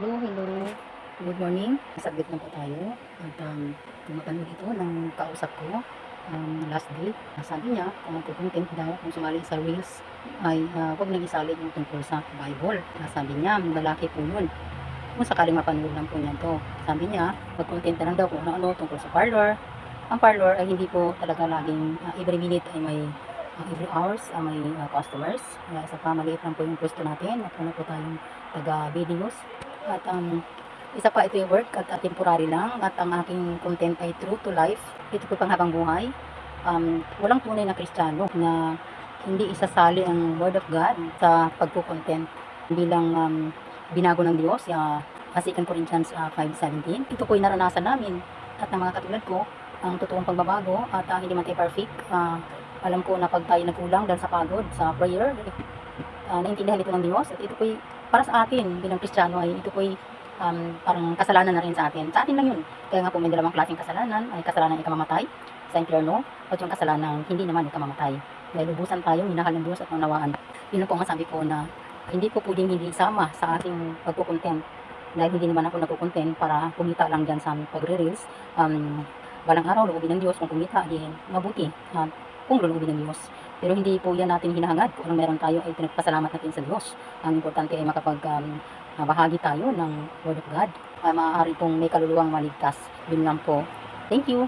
Hello, hello. Good morning. Saglit lang po tayo. At tumapanood ito ng kausap ko last day. Sabi niya, kung content daw, kung sumali sa Reels, ay huwag nang isali yung tungkol sa Bible. Sabi niya, lalaki po yun. Kung sakaling mapanood lang po niya to. Sabi niya, mag-content na lang daw kung ano-ano tungkol sa parlor. Ang parlor ay hindi po talaga laging every minute ay may every hours may customers. Isa pa, maliit lang po yung pwesto natin. At ano po tayong taga-videos. At isa pa, ito yung work at temporary lang. At ang aking content ay true to life. Ito po pang habang buhay. Walang tunay na Kristiyano na hindi isasali ang Word of God sa pagpo-content bilang binago ng Diyos. As 2 Corinthians 5:17. Ito po yung naranasan namin at ng mga katulad ko ang totoong pagbabago at hindi man tayo perfect. Alam ko na pag tayo nagkulang dahil sa pagod, sa prayer, naintindihan ito ng Diyos at ito po'y para sa atin bilang Kristiyano ay ito po'y parang kasalanan na rin sa atin. Sa atin lang yun. Kaya nga po may dalawang klaseng kasalanan, ay kasalanan ikamamatay sa impyerno at yung kasalanan hindi naman ikamamatay. Dahil ubusan tayong minahal ng Diyos at naunawaan. Yun ang po ang sabi ko na hindi ko pwedeng hindi isama sa ating pagkukontent. Dahil hindi naman ako nagkukontent para kumita lang dyan sa pagre-reels. Balang araw, loobin ng Diyos kung kumita, din mabuti. Kung loobin ng Diyos. Pero hindi po yan natin hinahangad. Kung anong meron tayo ay pinagpasalamat natin sa Diyos. Ang importante ay bahagi tayo ng Word of God. Maaari pong may kaluluwang maligtas. Yun lang po. Thank you.